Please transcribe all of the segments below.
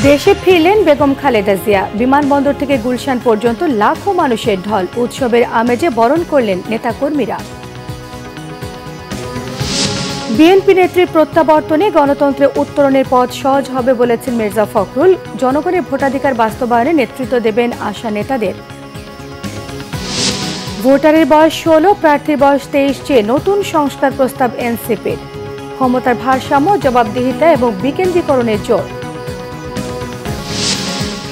দেশে ফিরলেন বেগম খালেদা জিয়া। বিমানবন্দর থেকে গুলশান পর্যন্ত লাখো মানুষের ঢল। উৎসবের আমেজে বরণ করলেন নেতাকর্মীরা। বিএনপি নেত্রীর প্রত্যাবর্তনে গণতন্ত্রে উত্তরণের পথ সহজ হবে বলেছেন মির্জা ফখরুল। জনগণের ভোটাধিকার বাস্তবায়নে নেতৃত্ব দেবেন আশা নেতাদের। ভোটারের বয়স 16, প্রার্থীর বয়স 23 চেয়ে নতুন সংস্কার প্রস্তাব এনসিপির। ক্ষমতার ভারসাম্য, জবাবদিহিতা এবং বিকেন্দ্রীকরণের জোর।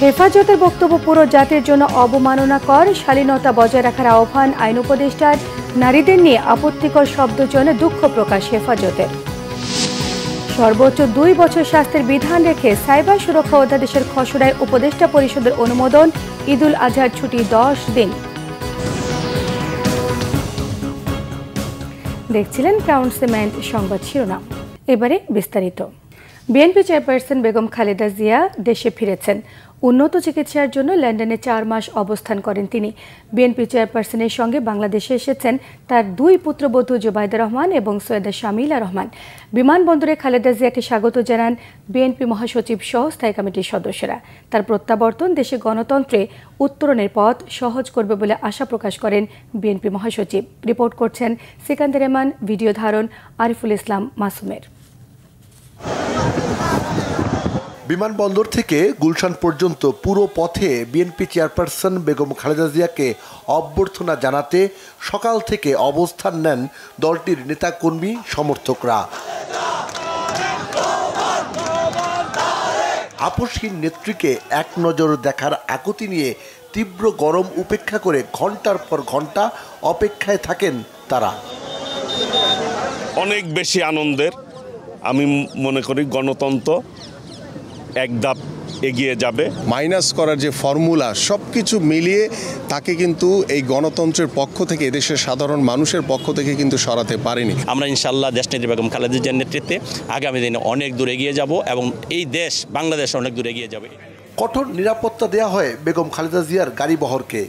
হেফাজতের বক্তব্য পুরো জাতির জন্য অবমাননাকর। শালীনতা বজায় রাখার আহ্বান আইন উপদেষ্টার। নারীদের নিয়ে আপত্তিকর শব্দচয়নে দুঃখ প্রকাশ হেফাজতের। সর্বোচ্চ 2 বছর শাস্তির বিধান রেখে সাইবার সুরক্ষা অধ্যাদেশের খসড়ায় উপদেষ্টা পরিষদের অনুমোদন। ঈদুল আজহার ছুটি 10 দিন। দেখছিলেন ক্রাউন সিমেন্ট সংবাদ শিরোনাম। এবারে বিস্তারিত। বিএনপি চেয়ারপারসন বেগম খালেদা জিয়া দেশে ফিরেছেন। উন্নত চিকিৎসার জন্য লন্ডনে 4 মাস অবস্থান করেন তিনি। বিএনপি চেয়ারপারসনের সঙ্গে বাংলাদেশে এসেছেন তার 2 পুত্রবধূ জুবাইদা রহমান এবং সৈয়দা শামিলা রহমান। বিমানবন্দরে খালেদা জিয়াকে স্বাগত জানান বিএনপি মহাসচিব সহ স্থায়ী কমিটির সদস্যরা। তার প্রত্যাবর্তন দেশে গণতন্ত্রে উত্তরণের পথ সহজ করবে বলে আশা প্রকাশ করেন বিএনপি মহাসচিব। রিপোর্ট করছেন সিকান্দার রহমান, ভিডিও ধারণ আরিফুল ইসলাম মাসুমের। বিমানবন্দর থেকে গুলশান পর্যন্ত পুরো পথে বিএনপি চেয়ারপারসন বেগম খালেদা জিয়াকে অভ্যর্থনা জানাতে সকাল থেকে অবস্থান নেন দলটির নেতাকর্মী সমর্থকরা। আপসহীন নেত্রীকে এক নজর দেখার আকুতি নিয়ে তীব্র গরম উপেক্ষা করে ঘন্টার পর ঘন্টা অপেক্ষায় থাকেন তারা। অনেক বেশি আনন্দের। আমি মনে করি গণতন্ত্র এক ধাপ এগিয়ে যাবে। মাইনাস করার যে ফর্মুলা সব কিছু মিলিয়ে তাকে কিন্তু এই গণতন্ত্রের পক্ষ থেকে, এদেশের সাধারণ মানুষের পক্ষ থেকে কিন্তু সরাতে পারেনি। আমরা ইনশাল্লাহ দেশনেত্রী বেগম খালেদা জিয়ার নেতৃত্বে আগামী দিনে অনেক দূর এগিয়ে যাব এবং এই দেশ বাংলাদেশ অনেক দূর এগিয়ে যাবে। কঠোর নিরাপত্তা দেয়া হয় বেগম খালেদা জিয়ার গাড়িবহরকে।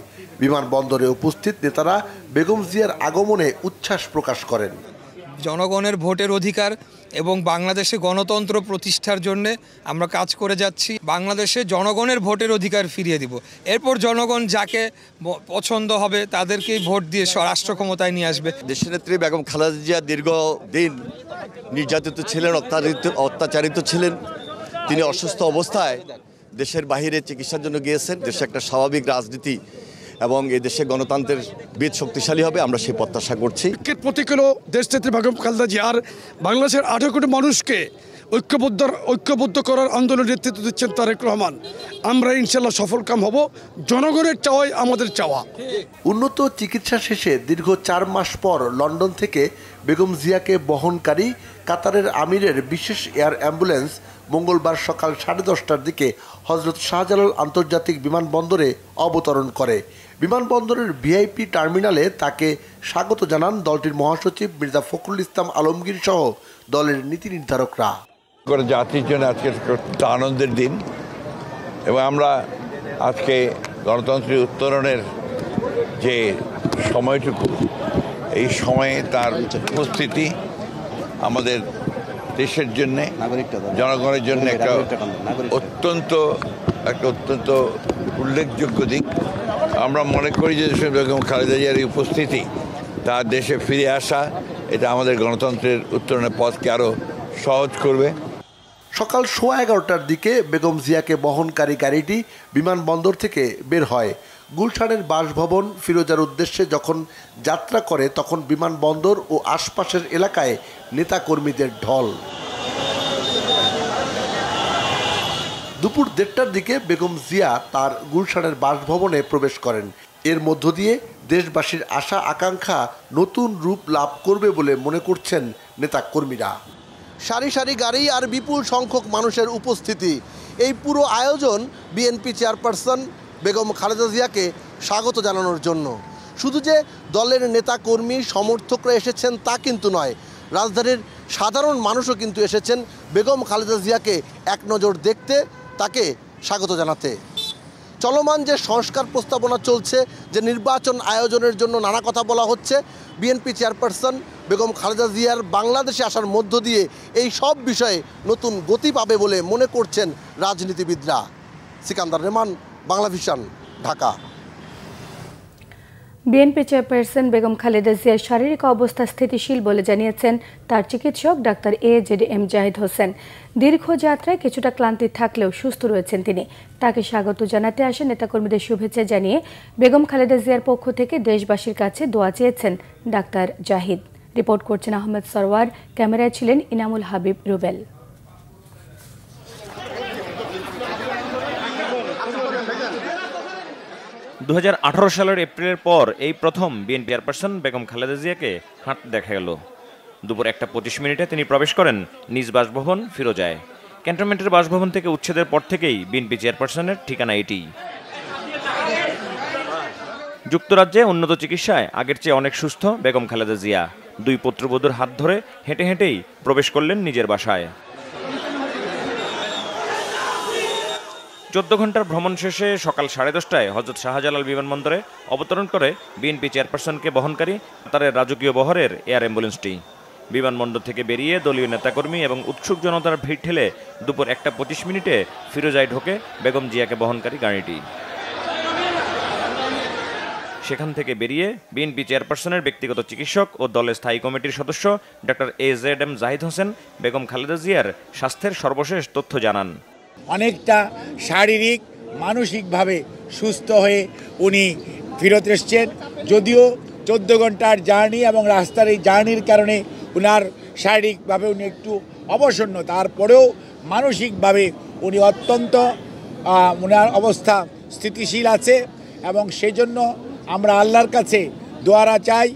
বিমানবন্দরে উপস্থিত নেতারা বেগম জিয়ার আগমনে উচ্ছ্বাস প্রকাশ করেন। জনগণের ভোটের অধিকার এবং বাংলাদেশে গণতন্ত্র প্রতিষ্ঠার জন্য আমরা কাজ করে যাচ্ছি। বাংলাদেশে জনগণের ভোটের অধিকার ফিরিয়ে দিব। এরপর জনগণ যাকে পছন্দ হবে তাদেরকেই ভোট দিয়ে রাষ্ট্র ক্ষমতায় নিয়ে আসবে। দেশনেত্রী বেগম খালেদা জিয়া দীর্ঘদিন নির্যাতিত ছিলেন, অত্যাচারিত ছিলেন। তিনি অসুস্থ অবস্থায় দেশের বাহিরে চিকিৎসার জন্য গিয়েছেন। দেশে একটা স্বাভাবিক রাজনীতি এবং এই দেশে গণতন্ত্রের বীজ শক্তিশালী হবে, আমরা সেই প্রত্যাশা করছি। প্রতিকূল দেশনেত্রী বেগম খালেদা জিয়ার বাংলাদেশের 18 কোটি মানুষকে ঐক্যবদ্ধ করার আন্দোলনের নেতৃত্ব দিচ্ছেন তারেক রহমান। আমরা ইনশাল্লাহ সফলকাম হব। জনগণের চাওয়াই আমাদের চাওয়া। উন্নত চিকিৎসা শেষে দীর্ঘ 4 মাস পর লন্ডন থেকে বেগম জিয়াকে বহনকারী কাতারের আমিরের বিশেষ এয়ার অ্যাম্বুলেন্স মঙ্গলবার সকাল 10:30টার দিকে হজরত শাহজালাল আন্তর্জাতিক বিমানবন্দরে অবতরণ করে। বিমানবন্দরের ভিআইপি টার্মিনালে তাকে স্বাগত জানান দলটির মহাসচিব মির্জা ফখরুল ইসলাম আলমগীর সহ দলের নীতি নির্ধারকরা। জাতির জন্য আজকে একটা আনন্দের দিন এবং আমরা আজকে গণতন্ত্রের উত্তরণের যে সময়টুকু, এই সময়ে তার উপস্থিতি আমাদের দেশের জন্য, জনগণের জন্য একটা অত্যন্ত উল্লেখযোগ্য দিক। আমরা মনে করি যে বেগম খালেদা জিয়ার এই উপস্থিতি, তার দেশে ফিরে আসা, এটা আমাদের গণতন্ত্রের উত্তরণের পথকে আরও সহজ করবে। সকাল 11:15টার দিকে বেগম জিয়াকে বহনকারী গাড়িটি বিমানবন্দর থেকে বের হয়। গুলশানের বাসভবন ফিরোজার উদ্দেশ্যে যখন যাত্রা করে তখন বিমানবন্দর ও আশপাশের এলাকায় নেতাকর্মীদের ঢল। দুপুর 1:30টার দিকে বেগম জিয়া তার গুলশানের বাসভবনে প্রবেশ করেন। এর মধ্য দিয়ে দেশবাসীর আশা আকাঙ্ক্ষা নতুন রূপ লাভ করবে বলে মনে করছেন নেতাকর্মীরা। সারি সারি গাড়ি আর বিপুল সংখ্যক মানুষের উপস্থিতি, এই পুরো আয়োজন বিএনপি চেয়ারপারসন বেগম খালেদা জিয়াকে স্বাগত জানানোর জন্য। শুধু যে দলের নেতাকর্মী সমর্থকরা এসেছেন তা কিন্তু নয়, রাজধানীর সাধারণ মানুষও কিন্তু এসেছেন বেগম খালেদা জিয়াকে এক নজর দেখতে, তাকে স্বাগত জানাতে। চলমান যে সংস্কার প্রস্তাবনা চলছে, যে নির্বাচন আয়োজনের জন্য নানা কথা বলা হচ্ছে, বিএনপি চেয়ারপারসন বেগম খালেদা জিয়ার বাংলাদেশে আসার মধ্য দিয়ে এই সব বিষয়ে নতুন গতি পাবে বলে মনে করছেন রাজনীতিবিদরা। Sikandar রেমান, Bangla vision, Dhaka. BNP chairperson Begum Khaleda জিয়ার শারীরিক অবস্থা স্থিতিশীল বলে জানিয়েছেন তার চিকিৎসক ডাক্তার AJDM জাহিদ হোসেন। দীর্ঘ যাত্রায় কিছুটা ক্লান্তি থাকলেও সুস্থ রয়েছেন তিনি। তাকে স্বাগত জানাতে আসেন নেতাকর্মীদের শুভেচ্ছা জানিয়ে বেগম খালেদা জিয়ার পক্ষ থেকে দেশবাসীর কাছে দোয়া চেয়েছেন ডাক্তার জাহিদ। রিপোর্ট করছেন আহমেদ সরওয়ার, ক্যামেরায় ছিলেন ইনামুল হাবিব রুবেল। 2018 সালের এপ্রিলের পর এই প্রথম বিএনপি চেয়ারপারসন বেগম খালেদা জিয়াকে হাঁটতে দেখা গেল। দুপুর 1:25 তিনি প্রবেশ করেন নিজ বাসভবন ফিরোজায়। ক্যান্টনমেন্টের বাসভবন থেকে উচ্ছেদের পর থেকেই বিএনপি চেয়ারপারসনের ঠিকানা এটি। যুক্তরাজ্যে উন্নত চিকিৎসায় আগের চেয়ে অনেক সুস্থ বেগম খালেদা জিয়া। দুই পুত্রবধূর হাত ধরে হেঁটে হেঁটেই প্রবেশ করলেন নিজের বাসায়। 14 ঘন্টার ভ্রমণ শেষে সকাল 10:30টায় হযরত শাহজালাল বিমানবন্দরে অবতরণ করে বিএনপি চেয়ারপারসনকে বহনকারী কাতারের রাজকীয় বহরের এয়ার অ্যাম্বুলেন্সটি। বিমানবন্দর থেকে বেরিয়ে দলীয় নেতাকর্মী এবং উৎসুক জনতার ভিড় ঠেলে দুপুর 1:25 ফিরোজায় ঢোকে বেগম জিয়াকে বহনকারী গাড়িটি। সেখান থেকে বেরিয়ে বিএনপি চেয়ারপারসনের ব্যক্তিগত চিকিৎসক ও দলের স্থায়ী কমিটির সদস্য ডাক্তার AJDM জাহিদ হোসেন বেগম খালেদা জিয়ার স্বাস্থ্যের সর্বশেষ তথ্য জানান। অনেকটা শারীরিক মানসিকভাবে সুস্থ হয়ে উনি ফেরত এসছেন। যদিও 14 ঘন্টার জার্নি এবং রাস্তার এই জার্নির কারণে উনার শারীরিকভাবে উনি একটু অবসন্ন, তারপরেও মানসিকভাবে উনি অত্যন্ত উনার অবস্থা স্থিতিশীল আছে এবং সেই জন্য আমরা আল্লাহর কাছে দোয়া চাই,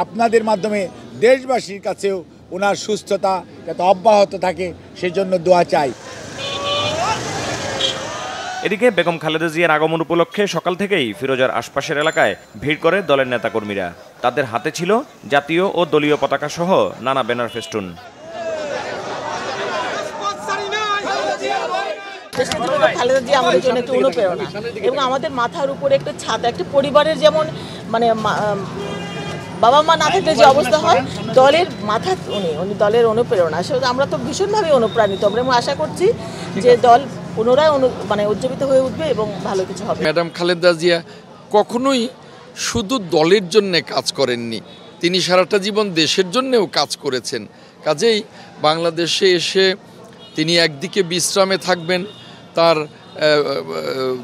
আপনাদের মাধ্যমে দেশবাসীর কাছেও ওনার সুস্থতা যাতে অব্যাহত থাকে সেজন্য দোয়া চাই। এদিকে বেগম খালেদা জিয়ার আগমন উপলক্ষে সকাল থেকেই ফিরোজার আশপাশের এলাকায় ভিড় করে দলের নেতাকর্মীরা। তাদের হাতে ছিল জাতীয় ও দলীয় পতাকা সহ নানা ব্যানার ফেস্টুন। খালেদা জিয়া আমাদের জন্য একটা অনুপ্রেরণা এবং আমাদের মাথার উপরে একটা ছাদ, একটা পরিবারের যেমন মানে বাবা মা না থাকলে যে অবস্থা হয়, দলের মাথা উনি দলের অনুপ্রেরণা। আসলে আমরা তো ভীষণভাবে অনুপ্রাণিত। আমরা আশা করছি যে দল পুনরায় উজ্জীবিত হয়ে উঠবে এবং ভালো কিছু হবে। ম্যাডাম খালেদা জিয়া কখনোই শুধু দলের জন্য কাজ করেননি, তিনি সারাটা জীবন দেশের জন্যও কাজ করেছেন। কাজেই বাংলাদেশে এসে তিনি একদিকে বিশ্রামে থাকবেন, তার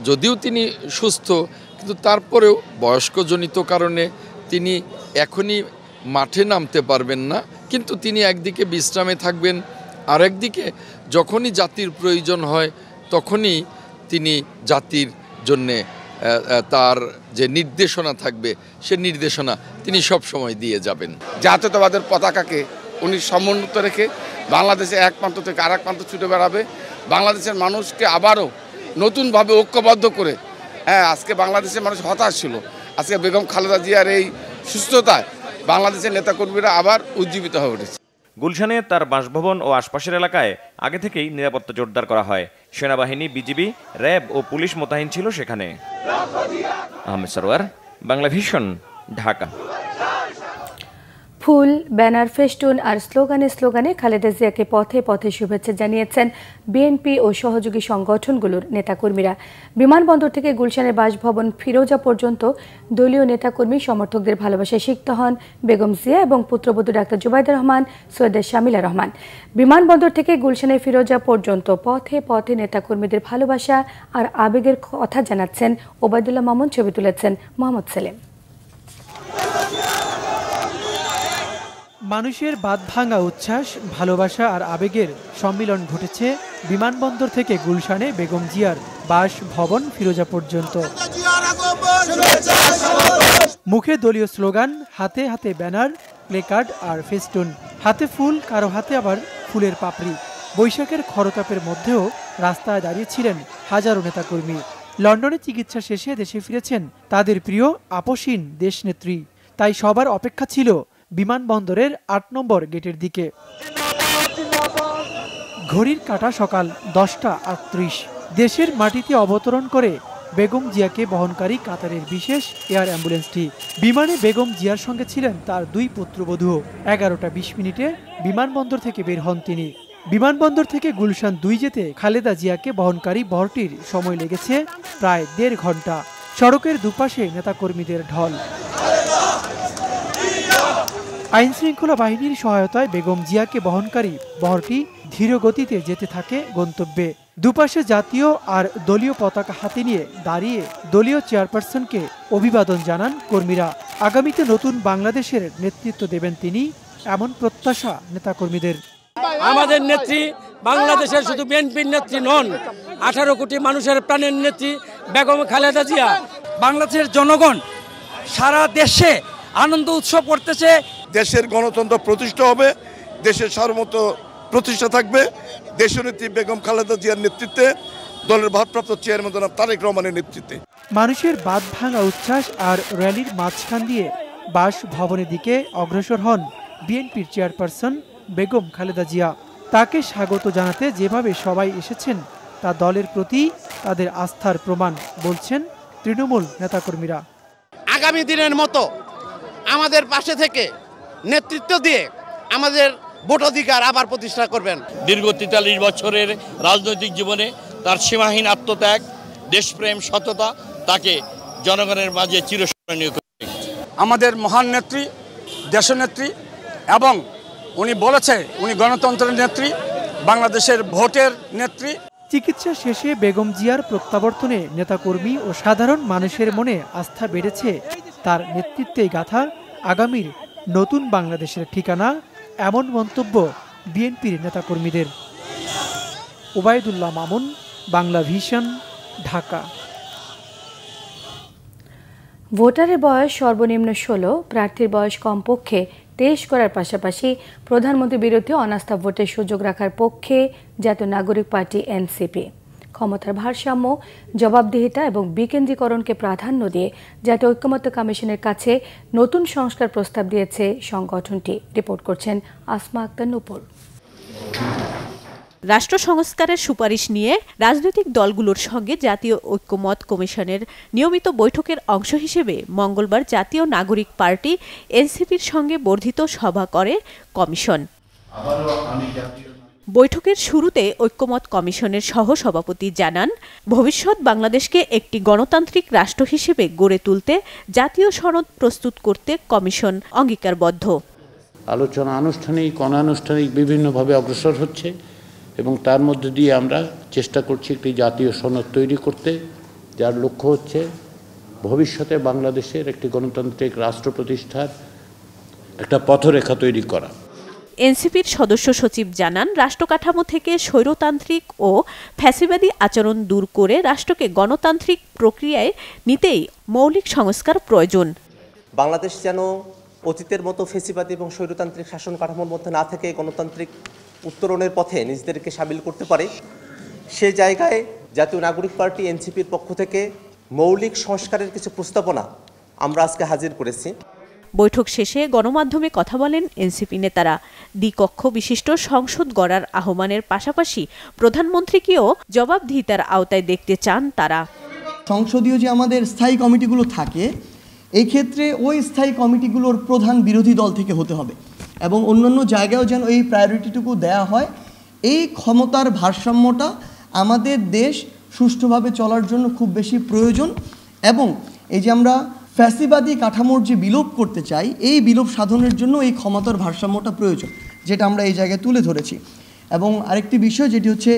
যদিও তিনি সুস্থ কিন্তু তারপরেও বয়স্কজনিত কারণে তিনি এখনই মাঠে নামতে পারবেন না, কিন্তু তিনি একদিকে বিশ্রামে থাকবেন, আর একদিকে যখনই জাতির প্রয়োজন হয় তখনই তিনি জাতির জন্যে তার যে নির্দেশনা থাকবে সে নির্দেশনা তিনি সব সময় দিয়ে যাবেন। জাতীয়তাবাদের পতাকাকে উনি সমুন্নত রেখে বাংলাদেশে এক প্রান্ত থেকে আরেক প্রান্ত ছুটে বেড়াবে, বাংলাদেশের মানুষকে আবারও নতুনভাবে ঐক্যবদ্ধ করে। আজকে বাংলাদেশের মানুষ হতাশ ছিল, আজকে বেগম খালেদা জিয়ার এই সুস্থতায় বাংলাদেশের নেতাকর্মীরা আবার উজ্জীবিত হয়ে উঠেছে। গুলশানে তার বাসভবন ও আশপাশের এলাকায় আগে থেকেই নিরাপত্তা জোরদার করা হয়। সেনাবাহিনী, বিজিবি, র্যাব ও পুলিশ মোতায়েন ছিল সেখানে। আহমেদ সরওয়ার, বাংলা ভিশন, ঢাকা। ফুল, ব্যানার, ফেস্টুন আর স্লোগানে খালেদা জিয়াকে পথে পথে শুভেচ্ছা জানিয়েছেন বিএনপি ও সহযোগী সংগঠনগুলোর নেতাকর্মীরা। বিমানবন্দর থেকে গুলশানের বাসভবন ফিরোজা পর্যন্ত দলীয় নেতাকর্মী সমর্থকদের ভালোবাসায় সিক্ত হন বেগম জিয়া এবং পুত্রবধূ ডাক্তার জুবাইদা রহমান, সৈয়দা শামিলা রহমান। বিমানবন্দর থেকে গুলশানের ফিরোজা পর্যন্ত পথে পথে নেতাকর্মীদের ভালোবাসা আর আবেগের কথা জানাচ্ছেন ওবায়দুল্লাহ মামুন, ছবি তুলেছেন মোহাম্মদ সেলিম। মানুষের বাঁধভাঙা উচ্ছ্বাস, ভালোবাসা আর আবেগের সম্মিলন ঘটেছে বিমানবন্দর থেকে গুলশানে বেগম জিয়ার বাসভবন ফিরোজা পর্যন্ত। মুখে দলীয় স্লোগান, হাতে হাতে ব্যানার, প্লেকার্ড আর ফেস্টুন, হাতে ফুল, কারো হাতে আবার ফুলের পাপড়ি। বৈশাখের খরতাপের মধ্যেও রাস্তায় দাঁড়িয়েছিলেন হাজারো নেতাকর্মী। লন্ডনে চিকিৎসা শেষে দেশে ফিরেছেন তাদের প্রিয় আপসীন দেশনেত্রী, তাই সবার অপেক্ষা ছিল বিমানবন্দরের ৮ নম্বর গেটের দিকে। ঘড়ির কাঁটা সকাল 10:38। দেশের মাটিতে অবতরণ করে বেগম জিয়াকে বহনকারী কাতারের বিশেষ এয়ার অ্যাম্বুলেন্সটি। বিমানে বেগম জিয়ার সঙ্গে ছিলেন তার 2 পুত্রবধূ। 11টা 20 মিনিটে বিমানবন্দর থেকে বের হন তিনি। বিমানবন্দর থেকে গুলশান 2 যেতে খালেদা জিয়াকে বহনকারী বহরটির সময় লেগেছে প্রায় 1.5 ঘন্টা। সড়কের দুপাশে নেতাকর্মীদের ঢল। আইনশৃঙ্খলা বাহিনীর সহায়তায় বেগম জিয়াকে বহনকারী বহরটি ধীর গতিতে যেতে থাকে গন্তব্যে। দুপাশে জাতীয় আর দলীয় পতাকা হাতে নিয়ে দাঁড়িয়ে দলীয় চেয়ারপারসনকে অভিবাদন জানান কর্মীরা। আগামীতে নতুন বাংলাদেশের নেতৃত্ব দেবেন তিনি, এমন প্রত্যাশা নেতাকর্মীদের। আমাদের নেত্রী বাংলাদেশের শুধু বিএনপির নেত্রী নন, 18 কোটি মানুষের প্রাণের নেত্রী বেগম খালেদা জিয়া। বাংলাদেশের জনগণ সারা দেশে আনন্দ উৎসব করতেছে। দেশের গণতন্ত্র প্রতিষ্ঠা হবে, দেশের সার্বভৌমত্ব প্রতিষ্ঠা থাকবে দেশনেত্রী বেগম খালেদা জিয়ার নেতৃত্বে, দলের ভারপ্রাপ্ত চেয়ারম্যান জনাব তারেক রহমানের নেতৃত্বে। মানুষের বাঁধ ভাঙা উচ্ছ্বাস আর র্যালির মাঝখান দিয়ে বাসভবনের দিকে অগ্রসর হন বিএনপির চেয়ারপারসন বেগম খালেদা জিয়া। তাকে স্বাগত জানাতে যেভাবে সবাই এসেছেন তা দলের প্রতি তাদের আস্থার প্রমাণ, বলছেন তৃণমূল নেতাকর্মীরা। আগামী দিনের মতো আমাদের পাশে থেকে নেতৃত্ব দিয়ে আমাদের ভোটাধিকার আবার প্রতিষ্ঠা করবেন। দীর্ঘ 43 বছরের রাজনৈতিক জীবনে তার সীমাহীন আত্মত্যাগ, দেশপ্রেম, সততা তাকে জনগণের মাঝে চিরস্মরণীয় করে রেখেছে। আমাদের মহান নেত্রী, দেশনেত্রী, এবং উনি বলেছে উনি গণতন্ত্রের নেত্রী, বাংলাদেশের ভোটের নেত্রী। চিকিৎসা শেষে বেগম জিয়ার প্রত্যাবর্তনে নেতাকর্মী ও সাধারণ মানুষের মনে আস্থা বেড়েছে। তার নেতৃত্বেই গাথা আগামীর নতুন বাংলাদেশের ঠিকানা, এমন মন্তব্য বিএনপির নেতাকর্মীদের। ওবায়দুল্লাহ মামুন, বাংলা ভিশন, ঢাকা। ভোটারের বয়স সর্বনিম্ন 16, প্রার্থীর বয়স কমপক্ষে 23 করার পাশাপাশি প্রধানমন্ত্রীর বিরুদ্ধে অনাস্থা ভোটের সুযোগ রাখার পক্ষে জাতীয় নাগরিক পার্টি এনসিপি। ক্ষমতার ভারসাম্য, জবাবদিহিতা এবং বিকেন্দ্রীকরণকে প্রাধান্য দিয়ে জাতীয় ঐক্যমত্য কমিশনের কাছে নতুন সংস্কার প্রস্তাব দিয়েছে সংগঠনটি। রিপোর্ট করছেন আসমা আক্তার নূপুর। রাষ্ট্র সংস্কারের সুপারিশ নিয়ে রাজনৈতিক দলগুলোর সঙ্গে জাতীয় ঐক্যমত কমিশনের নিয়মিত বৈঠকের অংশ হিসেবে মঙ্গলবার জাতীয় নাগরিক পার্টি এনসিপির সঙ্গে বর্ধিত সভা করে কমিশন। বৈঠকের শুরুতে ঐক্যমত কমিশনের সহ-সভাপতি জানান, ভবিষ্যৎ বাংলাদেশকে একটি গণতান্ত্রিক রাষ্ট্র হিসেবে গড়ে তুলতে জাতীয় সনদ প্রস্তুত করতে কমিশন অঙ্গীকারবদ্ধ। আলোচনা আনুষ্ঠানিক, অনানুষ্ঠানিক বিভিন্নভাবে অগ্রসর হচ্ছে এবং তার মধ্যে দিয়ে আমরা চেষ্টা করছি একটি জাতীয় সনদ তৈরি করতে, যার লক্ষ্য হচ্ছে ভবিষ্যতে বাংলাদেশের একটি গণতান্ত্রিক রাষ্ট্র প্রতিষ্ঠার একটা পথরেখা তৈরি করা। এনসিপির সদস্য সচিব জানান, রাষ্ট্রকাঠামো থেকে স্বৈরতান্ত্রিক ও ফ্যাসিবাদী আচরণ দূর করে রাষ্ট্রকে গণতান্ত্রিক প্রক্রিয়ায় নিতেই মৌলিক সংস্কার প্রয়োজন। বাংলাদেশ যেন অতীতের মতো ফ্যাসিবাদী এবং স্বৈরতান্ত্রিক শাসন কাঠামোর মধ্যে না থেকে গণতান্ত্রিক উত্তরণের পথে নিজেদেরকে সামিল করতে পারে, সে জায়গায় জাতীয় নাগরিক পার্টি এনসিপির পক্ষ থেকে মৌলিক সংস্কারের কিছু প্রস্তাবনা আমরা আজকে হাজির করেছি। বৈঠক শেষে গণমাধ্যমে কথা বলেন এনসিপি নেতারা। দ্বিকক্ষ বিশিষ্ট সংসদ গড়ার আহ্বানের পাশাপাশি প্রধানমন্ত্রীকেও জবাবদিহিতার আওতায় দেখতে চান তারা। সংসদীয় যে আমাদের স্থায়ী কমিটিগুলো থাকে, এই ক্ষেত্রে ওই স্থায়ী কমিটিগুলোর প্রধান বিরোধী দল থেকে হতে হবে এবং অন্যান্য জায়গায়ও যেন এই প্রায়োরিটিটুকু দেয়া হয়। এই ক্ষমতার ভারসাম্যটা আমাদের দেশ সুষ্ঠুভাবে চলার জন্য খুব বেশি প্রয়োজন এবং এই যে আমরা ফ্যাসিবাদী কাঠামোর যে বিলোপ করতে চাই, এই বিলোপ সাধনের জন্য এই ক্ষমতার ভারসাম্যটা প্রয়োজন, যেটা আমরা এই জায়গায় তুলে ধরেছি। এবং আরেকটি বিষয় যেটি হচ্ছে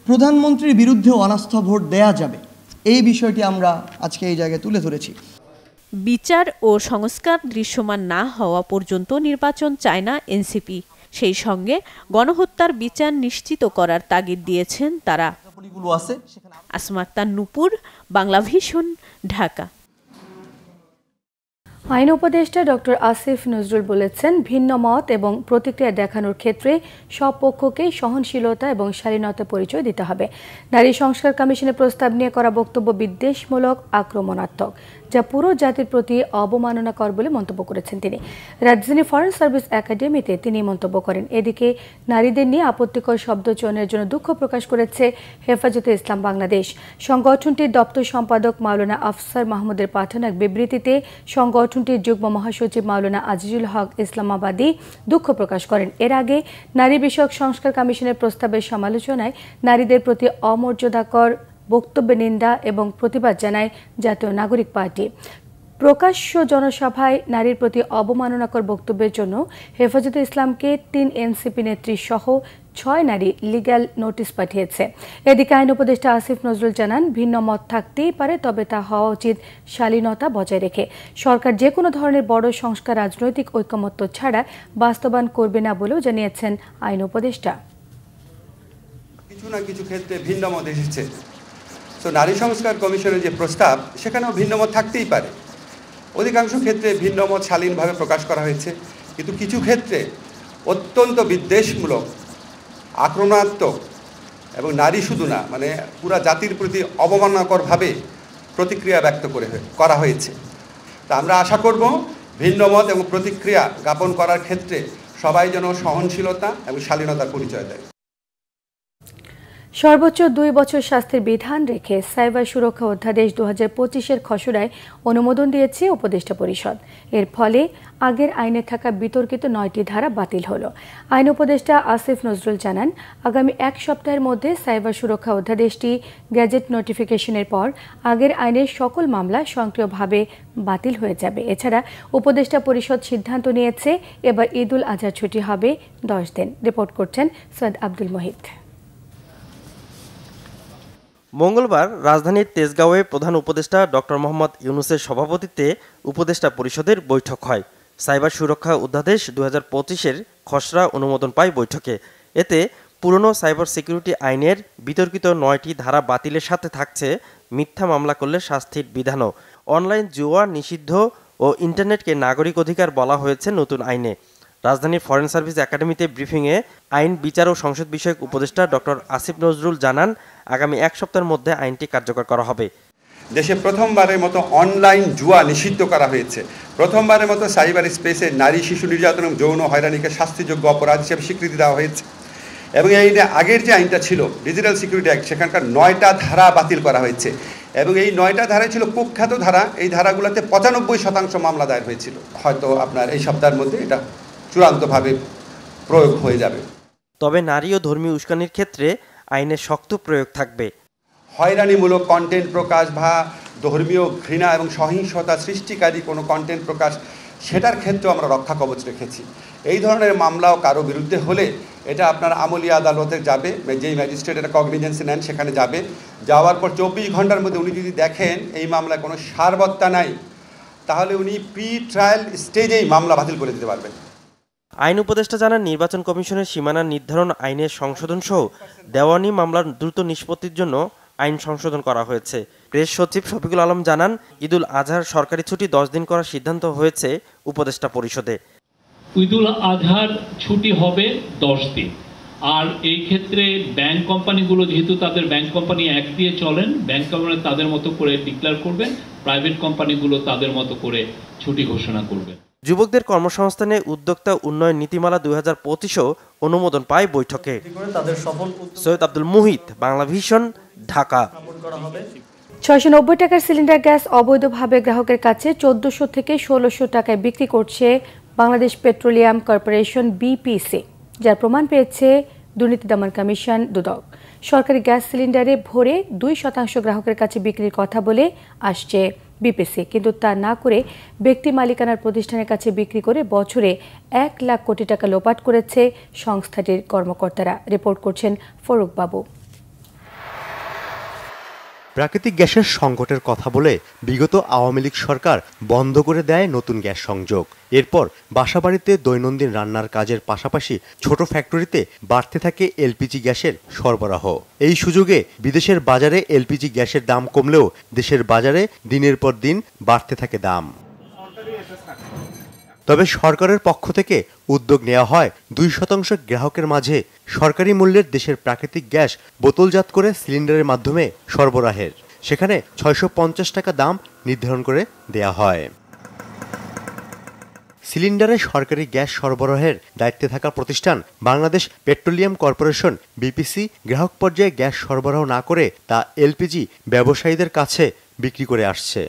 প্রধানমন্ত্রীর বিরুদ্ধে অনাস্থা ভোট দেয়া যাবে, এই বিষয়টি আমরা আজকে এই জায়গায় তুলে ধরেছি। বিচার ও সংস্কার দৃশ্যমান না হওয়া পর্যন্ত নির্বাচন চায় না এনসিপি। সেই সঙ্গে গণহত্যার বিচার নিশ্চিত করার তাগিদ দিয়েছেন তারা। আসমা আক্তার নূপুর, বাংলা ভিশন, ঢাকা। আইন উপদেষ্টা ডক্টর আসিফ নজরুল বলেছেন, ভিন্ন মত এবং প্রতিক্রিয়া দেখানোর ক্ষেত্রে সব পক্ষকেই সহনশীলতা এবং শালীনতা পরিচয় দিতে হবে। নারী সংস্কার কমিশনের প্রস্তাব নিয়ে করা বক্তব্য বিদ্বেষমূলক, আক্রমণাত্মক, যা পুরো জাতির প্রতি অবমাননাকর বলে মন্তব্য করেছেন তিনি। রাজধানী ফরেন সার্ভিস একাডেমিতে তিনি মন্তব্য করেন। এদিকে নারীদের নিয়ে আপত্তিকর শব্দ চয়নের জন্য দুঃখ প্রকাশ করেছে হেফাজতে ইসলাম বাংলাদেশ। সংগঠনটির দপ্তর সম্পাদক মাওলানা আফসার মাহমুদের পাঠানো এক বিবৃতিতে সংগঠনটির যুগ্ম মহাসচিব মাওলানা আজিজুল হক ইসলামাবাদী দুঃখ প্রকাশ করেন। এর আগে নারী বিষয়ক সংস্কার কমিশনের প্রস্তাবের সমালোচনায় নারীদের প্রতি অমর্যাদাকর বক্তব্যে নিন্দা এবং প্রতিবাদ জানায় জাতীয় নাগরিক পার্টি। প্রকাশ্য জনসভায় নারীর প্রতি অবমাননাকর বক্তব্যের জন্য হেফাজতে ইসলামকে ৩ এনসিপি নেত্রী সহ ৬ নারী লিগ্যাল নোটিশ পাঠিয়েছে। এদিকে আইন উপদেষ্টা আসিফ নজরুল জানান, ভিন্ন মত থাকতেই পারে, তবে তা হওয়া উচিত শালীনতা বজায় রেখে। সরকার যে কোনো ধরনের বড় সংস্কার রাজনৈতিক ঐকমত্য ছাড়া বাস্তবায়ন করবে না বলেও জানিয়েছেন আইন উপদেষ্টা। কিছু না কিছু ক্ষেত্রে ভিন্ন মত এসেছে, তো নারী সংস্কার কমিশনের যে প্রস্তাব সেখানেও ভিন্নমত থাকতেই পারে। অধিকাংশ ক্ষেত্রে ভিন্নমত শালীনভাবে প্রকাশ করা হয়েছে, কিন্তু কিছু ক্ষেত্রে অত্যন্ত বিদ্বেষমূলক, আক্রমণাত্মক এবং নারী শুধু না, মানে পুরা জাতির প্রতি অবমাননাকরভাবে প্রতিক্রিয়া ব্যক্ত করা হয়েছে। তা আমরা আশা করব ভিন্নমত এবং প্রতিক্রিয়া জ্ঞাপন করার ক্ষেত্রে সবাই যেন সহনশীলতা এবং শালীনতার পরিচয় দেয়। সর্বোচ্চ 2 বছর শাস্তির বিধান রেখে সাইবার সুরক্ষা অধ্যাদেশ 2025-এর খসড়ায় অনুমোদন দিয়েছে উপদেষ্টা পরিষদ। এর ফলে আগের আইনে থাকা বিতর্কিত 9টি ধারা বাতিল হলো। আইন উপদেষ্টা আসিফ নজরুল জানান, আগামী 1 সপ্তাহের মধ্যে সাইবার সুরক্ষা অধ্যাদেশটি গ্যাজেট নোটিফিকেশনের পর আগের আইনের সকল মামলা স্বয়ংক্রিয়ভাবে বাতিল হয়ে যাবে। এছাড়া উপদেষ্টা পরিষদ সিদ্ধান্ত নিয়েছে এবার ঈদুল আজহার ছুটি হবে 10 দিন। রিপোর্ট করছেন সৈয়দ আব্দুল মহিত। মঙ্গলবার রাজধানীর তেজগাঁওয়ে প্রধান উপদেষ্টা ডক্টর মোহাম্মদ ইউনূসের সভাপতিত্বে উপদেষ্টা পরিষদের বৈঠক হয়। সাইবার সুরক্ষা অধ্যাদেশ 2025-এর খসড়া অনুমোদন পায় বৈঠকে। এতে পুরনো সাইবার সিকিউরিটি আইনের বিতর্কিত 9টি ধারা বাতিলের সাথে থাকছে মিথ্যা মামলা করলে শাস্তির বিধানও। অনলাইন জুয়া নিষিদ্ধ ও ইন্টারনেটকে নাগরিক অধিকার বলা হয়েছে নতুন আইনে। রাজধানীর ফরেন সার্ভিস একাডেমিতে ব্রিফিংয়ে আইন, বিচার ও সংসদ বিষয়ক উপদেষ্টা ডক্টর আসিফ নজরুল জানান, আগামী 1 সপ্তাহের মধ্যে আইনটি কার্যকর করা হবে। দেশে প্রথমবারের মতো অনলাইন জুয়া নিষিদ্ধ করা হয়েছে। প্রথমবারের মতো সাইবার স্পেসে নারী শিশু নির্যাতন এবং যৌন হয়রানিকে শাস্তিযোগ্য অপরাধ হিসেবে স্বীকৃতি দেওয়া হয়েছে। এবং এই আগের যে আইনটা ছিল ডিজিটাল সিকিউরিটি অ্যাক্ট, সেখানকার 9টা ধারা বাতিল করা হয়েছে। এবং এই 9টা ধারায় ছিল কুখ্যাত ধারা। এই ধারাগুলোতে 95% মামলা দায়ের হয়েছিল। হয়তো আপনার এই সপ্তাহের মধ্যে এটা চূড়ান্তভাবে প্রয়োগ হয়ে যাবে। তবে নারী ও ধর্মীয় উস্কানির ক্ষেত্রে আইনের শক্ত প্রয়োগ থাকবে। হয়রানিমূলক কন্টেন্ট প্রকাশ বা ধর্মীয় ঘৃণা এবং সহিংসতা সৃষ্টিকারী কোনো কন্টেন্ট প্রকাশ, সেটার ক্ষেত্রেও আমরা রক্ষা কবচ রেখেছি। এই ধরনের মামলাও কারো বিরুদ্ধে হলে এটা আপনার আমলি আদালতে যাবে, যেই ম্যাজিস্ট্রেট এটা কগনিজেন্সি নেন সেখানে যাবে। যাওয়ার পর 24 ঘন্টার মধ্যে উনি যদি দেখেন এই মামলায় কোনো সারবত্তা নাই, তাহলে উনি প্রি ট্রায়াল স্টেজেই মামলা বাতিল করে দিতে পারবেন। আইন উপদেষ্টা জানান, নির্বাচন কমিশনের সীমানা নির্ধারণ আইনের সংশোধন সহ দেওয়ানি মামলার দ্রুত নিষ্পত্তির জন্য আইন সংশোধন করা হয়েছে। প্রেস সচিব শফিকুল আলম জানান, ঈদুল আজহার সরকারি ছুটি 10 দিন করার সিদ্ধান্ত হয়েছে উপদেষ্টা পরিষদে। ঈদুল আজহার ছুটি হবে 10 দিন। আর এই ক্ষেত্রে ব্যাংক কোম্পানিগুলো যেহেতু তাদের ব্যাংক কোম্পানি অ্যাক্ট দিয়ে চলেন, ব্যাংক কোম্পানি তাদের মতো করে ডিক্লেয়ার করবেন, প্রাইভেট কোম্পানিগুলো তাদের মতো করে ছুটি ঘোষণা করবেন। যুবকদের কর্মসংস্থানে উদ্যোক্তা উন্নয়ন নীতিমালা 2025ও অনুমোদন পায় বৈঠকে। সৈয়দ আব্দুল মুহিত, বাংলা ভিশন, ঢাকা। 690 টাকার সিলিন্ডার গ্যাস অবৈধভাবে গ্রাহকের কাছে 1400 থেকে 1600 টাকায় বিক্রি করছে বাংলাদেশ পেট্রোলিয়াম কর্পোরেশন বিপিসি, যার প্রমাণ পেয়েছে দুর্নীতি দমন কমিশন দুদক। সরকারি গ্যাস সিলিন্ডারে ভরে 2% গ্রাহকের কাছে বিক্রির কথা বলে আসছে বিপিসি, কিন্তু তা না করে ব্যক্তি মালিকানার প্রতিষ্ঠানের কাছে বিক্রি করে বছরে 1 লাখ কোটি টাকা লোপাট করেছে সংস্থাটির কর্মকর্তারা। রিপোর্ট করছেন ফরুক বাবু। প্রাকৃতিক গ্যাসের সংকটের কথা বলে বিগত আওয়ামী লীগ সরকার বন্ধ করে দেয় নতুন গ্যাস সংযোগ। এরপর বাসাবাড়িতে দৈনন্দিন রান্নার কাজের পাশাপাশি ছোট ফ্যাক্টরিতে বাড়তে থাকে এলপিজি গ্যাসের সরবরাহ। এই সুযোগে বিদেশের বাজারে এলপিজি গ্যাসের দাম কমলেও দেশের বাজারে দিনের পর দিন বাড়তে থাকে দাম। তবে সরকারের পক্ষ থেকে উদ্যোগ নেওয়া হয় 2% গ্রাহকের মাঝে সরকারি মূল্যের দেশের প্রাকৃতিক গ্যাস বোতলজাত করে সিলিন্ডারের মাধ্যমে সরবরাহের। সেখানে 650 টাকা দাম নির্ধারণ করে দেয়া হয়। সিলিন্ডারে সরকারি গ্যাস সরবরাহের দায়িত্বে থাকা প্রতিষ্ঠান বাংলাদেশ পেট্রোলিয়াম কর্পোরেশন বিপিসি গ্রাহক পর্যায়ে গ্যাস সরবরাহ না করে তা এলপিজি ব্যবসায়ীদের কাছে বিক্রি করে আসছে।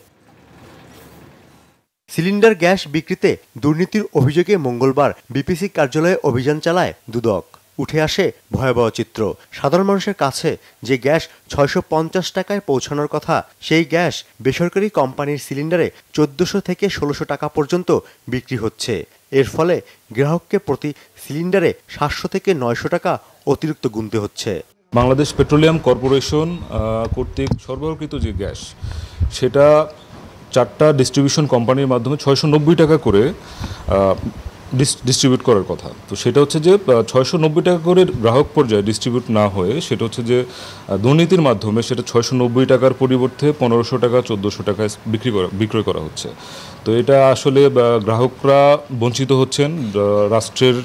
সিলিন্ডার গ্যাস বিক্রিতে দুর্নীতির অভিযোগে মঙ্গলবার বিপিসি কার্যালয়ে অভিযান চালায় দুদক। উঠে আসে ভয়াবহ চিত্র। সাধারণ মানুষের কাছে যে গ্যাস 650 টাকায় পৌঁছানোর কথা, সেই গ্যাস বেসরকারি কোম্পানির সিলিন্ডারে 1400 থেকে 1600 টাকা পর্যন্ত বিক্রি হচ্ছে। এর ফলে গ্রাহককে প্রতি সিলিন্ডারে 700 থেকে 900 টাকা অতিরিক্ত গুনতে হচ্ছে। বাংলাদেশ পেট্রোলিয়াম কর্পোরেশন কর্তৃক সরবরাহকৃত যে গ্যাস, সেটা 4টা ডিস্ট্রিবিউশন কোম্পানির মাধ্যমে 690 টাকা করে ডিস্ট্রিবিউট করার কথা। তো সেটা হচ্ছে যে 690 টাকা করে গ্রাহক পর্যায়ে ডিস্ট্রিবিউট না হয়ে সেটা হচ্ছে যে দুর্নীতির মাধ্যমে সেটা 690 টাকার পরিবর্তে 1500 টাকা 1400 টাকায় বিক্রয় করা হচ্ছে। তো এটা আসলে গ্রাহকরা বঞ্চিত হচ্ছেন, রাষ্ট্রের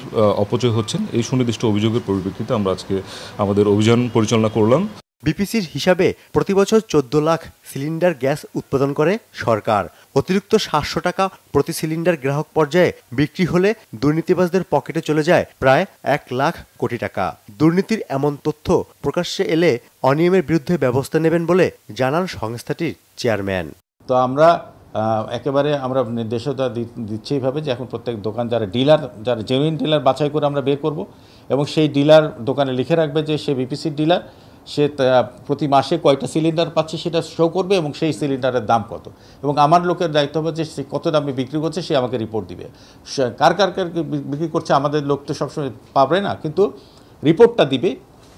অপচয় হচ্ছেন। এই সুনির্দিষ্ট অভিযোগের পরিপ্রেক্ষিতে আমরা আজকে আমাদের অভিযান পরিচালনা করলাম। বিপিসির হিসাবে প্রতি বছর 14 লাখ সিলিন্ডার গ্যাস উৎপাদন করে সরকার। অতিরিক্ত 700 টাকা প্রতি সিলিন্ডার গ্রাহক পর্যায়ে বিক্রি হলে দুর্নীতিবাজদের পকেটে চলে যায় প্রায় 1 লাখ কোটি টাকা। দুর্নীতির এমন তথ্য প্রকাশ্যে এলে অনিয়মের বিরুদ্ধে ব্যবস্থা নেবেন বলে জানান সংস্থাটির চেয়ারম্যান। তো আমরা একেবারে আমরা নির্দেশনা দিচ্ছি এইভাবে যে এখন প্রত্যেক দোকান যারা ডিলার, যারা জেনুইন ডিলার বাছাই করে আমরা বের করব এবং সেই ডিলার দোকানে লিখে রাখবে যে সে বিপিসির ডিলার, সে প্রতি মাসে কয়টা সিলিন্ডার পাচ্ছে সেটা শো করবে এবং সেই সিলিন্ডারের দাম কত। এবং আমার লোকের দায়িত্ব হবে যে সে কত দামে বিক্রি করছে সে আমাকে রিপোর্ট দিবে। কার বিক্রি করছে আমাদের লোক তো সবসময় পাবে না, কিন্তু রিপোর্টটা দিবে।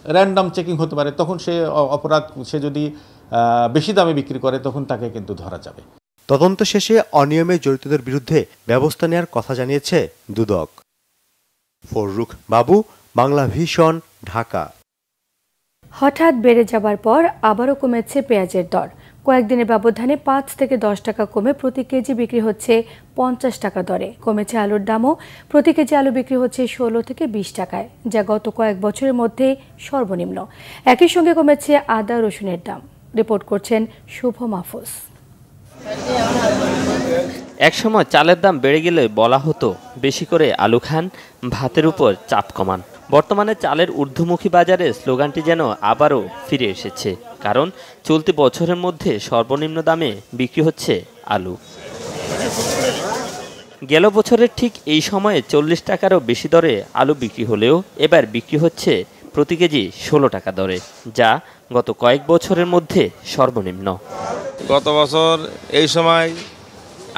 র্যান্ডাম চেকিং হতে পারে, তখন সে অপরাধ, সে যদি বেশি দামে বিক্রি করে তখন তাকে কিন্তু ধরা যাবে। তদন্ত শেষে অনিয়মে জড়িতদের বিরুদ্ধে ব্যবস্থা নেওয়ার কথা জানিয়েছে দুদক। ফররুখ বাবু, বাংলা ভিশন, ঢাকা। হঠাৎ বেড়ে যাবার পর আবারও কমেছে পেঁয়াজের দর। কয়েকদিনের ব্যবধানে 5 থেকে 10 টাকা কমে প্রতি কেজি বিক্রি হচ্ছে 50 টাকা দরে। কমেছে আলুর দামও। প্রতি কেজি আলু বিক্রি হচ্ছে 16 থেকে 20 টাকায়, যা গত কয়েক বছরের মধ্যে সর্বনিম্ন। একই সঙ্গে কমেছে আদা রসুনের দাম। রিপোর্ট করছেন শুভ মাহফুজ। একসময় চালের দাম বেড়ে গেলে বলা হতো বেশি করে আলু খান, ভাতের উপর চাপ কমান। বর্তমানে চালের ঊর্ধ্বমুখী বাজারে স্লোগানটি যেন আবারও ফিরে এসেছে, কারণ চলতি বছরের মধ্যে সর্বনিম্ন দামে বিক্রি হচ্ছে আলু। গেল বছরের ঠিক এই সময়ে 40 টাকারও বেশি দরে আলু বিক্রি হলেও এবার বিক্রি হচ্ছে প্রতি কেজি 16 টাকা দরে, যা গত কয়েক বছরের মধ্যে সর্বনিম্ন। গত বছর এই সময়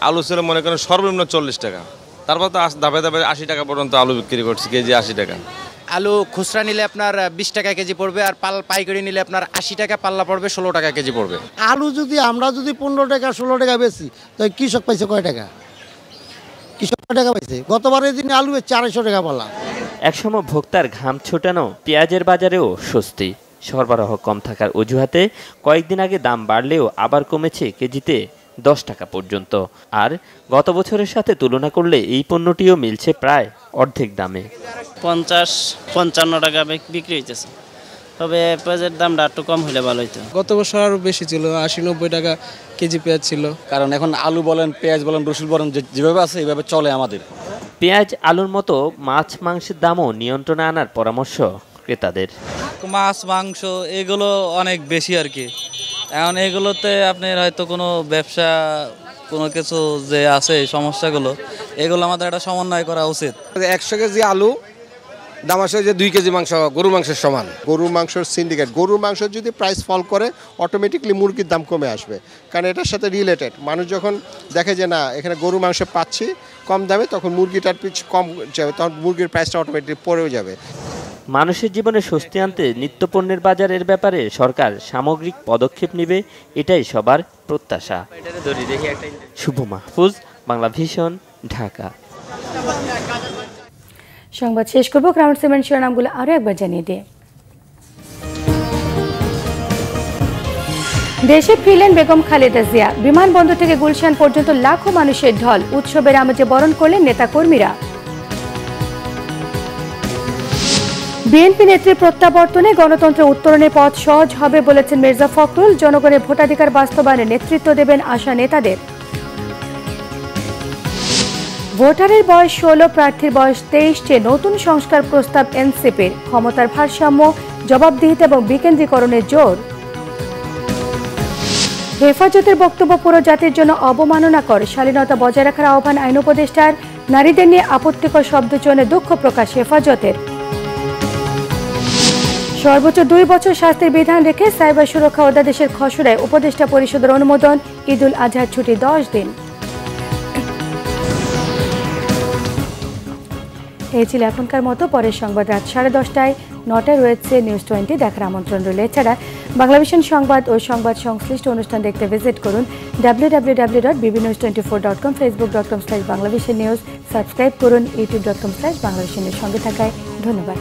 আলু ছিল মনে করেন সর্বনিম্ন 40 টাকা, তারপর তো ধাপে ধাপে 80 টাকা পর্যন্ত আলু বিক্রি করছে, কেজি 80 টাকা। আলু খুচরা নিলে আপনার 20 টাকা কেজি পড়বে, আর পাইকারি নিলে আপনার 80 টাকা পাল্লা পড়বে, 16 টাকা কেজি পড়বে। আলু যদি আমরা 15 টাকা 16 টাকা বেশি, তো কৃষক পাইছে কয় টাকা? কৃষক কয় টাকা পাইছে? গতবারের দিনে আলু 400 টাকা পাল্লা। একসময় ভোক্তার ঘাম ছোটানো পেঁয়াজের বাজারেও স্বস্তি। সরবরাহ কম থাকার অজুহাতে কয়েকদিন আগে দাম বাড়লেও আবার কমেছে কেজিতে 10 টাকা পর্যন্ত। আর গত বছরের সাথে তুলনা করলে এই পণ্যটিও মিলছে প্রায় অর্ধেক দামে। 50-55 টাকা বিক্রি হইতেছে, তবে পেঁয়াজের দামটা একটু কম হলে ভালো হইতো। গত বছর আরও বেশি ছিল, 80-90 টাকা কেজি পেঁয়াজ ছিল। কারণ এখন আলু বলেন, পেঁয়াজ বলেন, রসুন বলেন, যেভাবে আছে এইভাবে চলে আমাদের। পেঁয়াজ, আলুর মতো মাছ মাংসের দামও নিয়ন্ত্রণে আনার পরামর্শ ক্রেতাদের। মাছ মাংস এগুলো অনেক বেশি আর কি। এখন এগুলোতে আপনার হয়তো কোনো ব্যবসা, কোনো কিছু যে আছে সমস্যাগুলো, এগুলো আমাদের একটা সমন্বয় করা উচিত। 100 কেজি আলু দাম আসে যে 2 কেজি মাংস গরুর মাংসের সমান। গরুর মাংসের সিন্ডিকেট, গরুর মাংস যদি প্রাইস ফল করে অটোমেটিকলি মুরগির দাম কমে আসবে, কারণ এটার সাথে রিলেটেড। মানুষ যখন দেখে যে না এখানে গরুর মাংস পাচ্ছি কম দামে, তখন মুরগিটার পিছ কম যাবে, তখন মুরগির প্রাইসটা অটোমেটিক পড়েও যাবে। মানুষের জীবনে স্বস্তি আনতে নিত্যপণ্যের বাজারের ব্যাপারে সরকার সামগ্রিক পদক্ষেপ নেবে, এটাই সবার প্রত্যাশা। শুভ মাহফুজ, বাংলা ভিশন, ঢাকা। সংবাদ শেষ করব। ক্রাউন সিমেন্ট শিরোনামগুলো আরও একবার জানিয়ে দিয়ে দেশে ফিরলেন বেগম খালেদা জিয়া। বিমানবন্দর থেকে গুলশান পর্যন্ত লাখো মানুষের ঢল। উৎসবের আমেজে বরণ করলেন নেতাকর্মীরা। বিএনপি নেত্রীর প্রত্যাবর্তনে গণতন্ত্রের উত্তরণের পথ সহজ হবে বলেছেন মির্জা ফখরুল। জনগণের ভোটাধিকার বাস্তবায়নে নেতৃত্ব দেবেন আশা নেতাদের। ভোটারের বয়স 16, প্রার্থীর বয়স 23 চেয়ে নতুন সংস্কার প্রস্তাব এনসিপির। ক্ষমতার ভারসাম্য, জবাবদিহিতা এবং বিকেন্দ্রীকরণের জোর। হেফাজতের বক্তব্য পুরো জাতির জন্য অবমাননাকর। শালীনতা বজায় রাখার আহ্বান আইন উপদেষ্টার। নারীদের নিয়ে আপত্তিকর শব্দ চয়নে দুঃখ প্রকাশ হেফাজতের। সর্বোচ্চ 2 বছর শাস্তির বিধান রেখে সাইবার সুরক্ষা অধ্যাদেশের খসড়ায় উপদেষ্টা পরিষদের অনুমোদন। ঈদুল আজহার ছুটি 10 দিন। এই ছিল এখনকার মতো। পরের সংবাদ রাত 10:30টায়। 9টায় রয়েছে নিউজ 20 দেখার আমন্ত্রণ রইল। এছাড়া বাংলাভিশন সংবাদ ও সংবাদ সংশ্লিষ্ট অনুষ্ঠান দেখতে ভিজিট করুন www.bbnews24.com, facebook.com/banglavishnnews, সাবস্ক্রাইব করুন youtube.com/banglavishnnews। সঙ্গে থাকায় ধন্যবাদ।